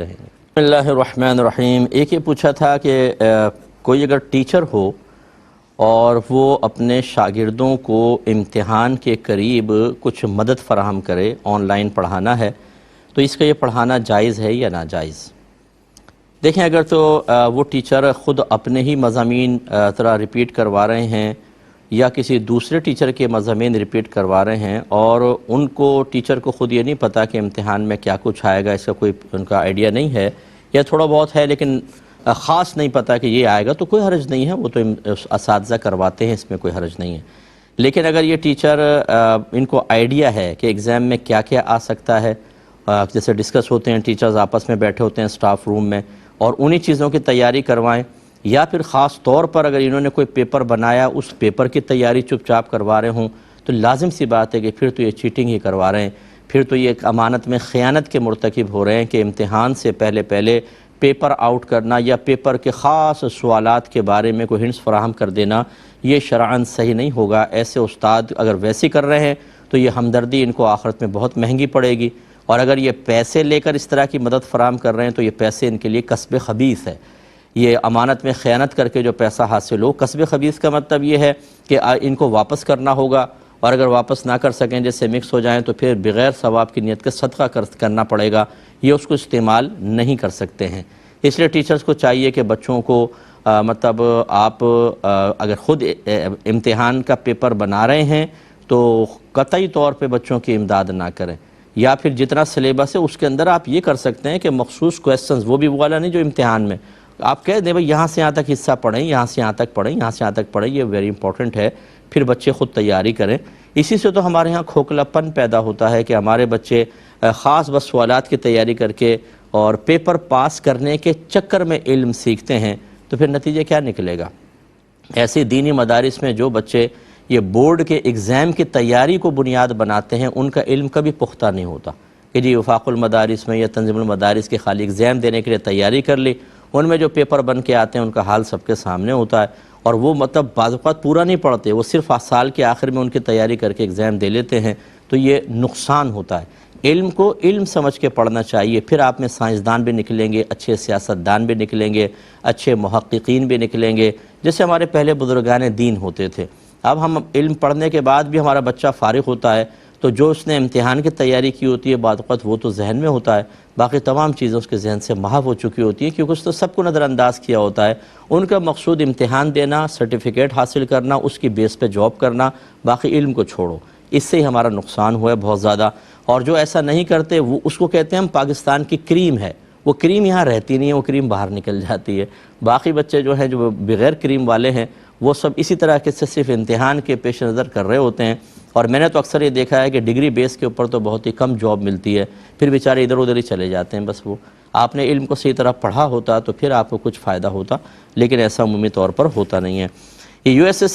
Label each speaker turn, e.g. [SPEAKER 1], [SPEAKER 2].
[SPEAKER 1] بسم اللہ الرحمن الرحیم۔ ایک یہ پوچھا تھا کہ کوئی اگر ٹیچر ہو اور وہ اپنے شاگردوں کو امتحان کے قریب کچھ مدد فراہم کرے، آن لائن پڑھانا ہے، تو اس کا یہ پڑھانا جائز ہے یا ناجائز؟ دیکھیں، اگر تو وہ ٹیچر خود اپنے ہی مضامین طرح ریپیٹ کروا رہے ہیں یا کسی دوسرے ٹیچر کے مضامین ریپیٹ کروا رہے ہیں اور ان کو ٹیچر کو خود یہ نہیں پتہ کہ امتحان میں کیا کچھ آئے گا، اس کا کوئی ان کا آئیڈیا نہیں ہے، یا تھوڑا بہت ہے لیکن خاص نہیں پتہ کہ یہ آئے گا، تو کوئی حرج نہیں ہے، وہ تو اساتذہ کرواتے ہیں، اس میں کوئی حرج نہیں ہے۔ لیکن اگر یہ ٹیچر ان کو آئیڈیا ہے کہ ایگزام میں کیا کیا آ سکتا ہے، جیسے ڈسکس ہوتے ہیں ٹیچرز آپس میں بیٹھے ہوتے ہیں سٹاف روم میں، اور انہی چیزوں کی تیاری کروائیں، یا پھر خاص طور پر اگر انہوں نے کوئی پیپر بنایا اس پیپر کی تیاری چپ چاپ کروا رہے ہوں، تو لازم سی بات ہے کہ پھر تو یہ چیٹنگ ہی کروا رہے ہیں، پھر تو یہ ایک امانت میں خیانت کے مرتکب ہو رہے ہیں کہ امتحان سے پہلے پیپر آؤٹ کرنا یا پیپر کے خاص سوالات کے بارے میں کوئی ہنٹس فراہم کر دینا، یہ شرعاً صحیح نہیں ہوگا۔ ایسے استاد اگر ویسے کر رہے ہیں تو یہ ہمدردی ان کو آخرت میں بہت مہنگی پڑے گی، اور اگر یہ پیسے لے کر اس طرح کی مدد فراہم کر رہے ہیں تو یہ پیسے ان کے لیے کسب خبیث ہے۔ یہ امانت میں خیانت کر کے جو پیسہ حاصل ہو، کسب خبیث کا مطلب یہ ہے کہ ان کو واپس کرنا ہوگا، اور اگر واپس نہ کر سکیں، جیسے مکس ہو جائیں، تو پھر بغیر ثواب کی نیت کے صدقہ کرنا پڑے گا، یہ اس کو استعمال نہیں کر سکتے ہیں۔ اس لیے ٹیچرز کو چاہیے کہ بچوں کو مطلب آپ اگر خود امتحان کا پیپر بنا رہے ہیں تو قطعی طور پہ بچوں کی امداد نہ کریں، یا پھر جتنا سلیبس ہے اس کے اندر آپ یہ کر سکتے ہیں کہ مخصوص کویسچنز، وہ بھی والا نہیں جو امتحان میں آپ کہہ دیں بھئی یہاں سے یہاں تک حصہ پڑھیں، یہاں سے یہاں تک پڑھیں، یہاں سے یہاں تک پڑھیں، یہ ویری امپورٹنٹ ہے، پھر بچے خود تیاری کریں۔ اسی سے تو ہمارے ہاں کھوکھلاپن پیدا ہوتا ہے کہ ہمارے بچے خاص بس سوالات کی تیاری کر کے اور پیپر پاس کرنے کے چکر میں علم سیکھتے ہیں، تو پھر نتیجہ کیا نکلے گا؟ ایسے دینی مدارس میں جو بچے یہ بورڈ کے ایگزام کی تیاری کو بنیاد بناتے ہیں، ان کا علم کبھی پختہ نہیں ہوتا کہ جی وفاق المدارس میں یا تنظیم المدارس کے خالی ایگزام دینے کے لیے تیاری کر لی، ان میں جو پیپر بن کے آتے ہیں ان کا حال سب کے سامنے ہوتا ہے، اور وہ مطلب بعض اوقات پورا نہیں پڑھتے، وہ صرف سال کے آخر میں ان کی تیاری کر کے ایگزام دے لیتے ہیں، تو یہ نقصان ہوتا ہے۔ علم کو علم سمجھ کے پڑھنا چاہیے، پھر آپ میں سائنسدان بھی نکلیں گے، اچھے سیاستدان بھی نکلیں گے، اچھے محققین بھی نکلیں گے، جیسے ہمارے پہلے بزرگان دین ہوتے تھے۔ اب ہم علم پڑھنے کے بعد بھی ہمارا بچہ فارغ ہوتا ہے تو جو اس نے امتحان کی تیاری کی ہوتی ہے بعض اوقات وہ تو ذہن میں ہوتا ہے، باقی تمام چیزیں اس کے ذہن سے محو ہو چکی ہوتی ہیں، کیونکہ اس تو سب کو نظر انداز کیا ہوتا ہے۔ ان کا مقصود امتحان دینا، سرٹیفکیٹ حاصل کرنا، اس کی بیس پہ جاب کرنا، باقی علم کو چھوڑو۔ اس سے ہی ہمارا نقصان ہوا ہے بہت زیادہ، اور جو ایسا نہیں کرتے وہ اس کو کہتے ہیں ہم پاکستان کی کریم ہے، وہ کریم یہاں رہتی نہیں ہے، وہ کریم باہر نکل جاتی ہے۔ باقی بچے جو ہیں جو بغیر کریم والے ہیں وہ سب اسی طرح کے سے صرف امتحان کے پیش نظر کر رہے ہوتے ہیں، اور میں نے تو اکثر یہ دیکھا ہے کہ ڈگری بیس کے اوپر تو بہت ہی کم جاب ملتی ہے، پھر بیچارے ادھر ادھر ہی چلے جاتے ہیں۔ بس وہ آپ نے علم کو صحیح طرح پڑھا ہوتا تو پھر آپ کو کچھ فائدہ ہوتا، لیکن ایسا عمومی طور پر ہوتا نہیں ہے۔ یہ USA سے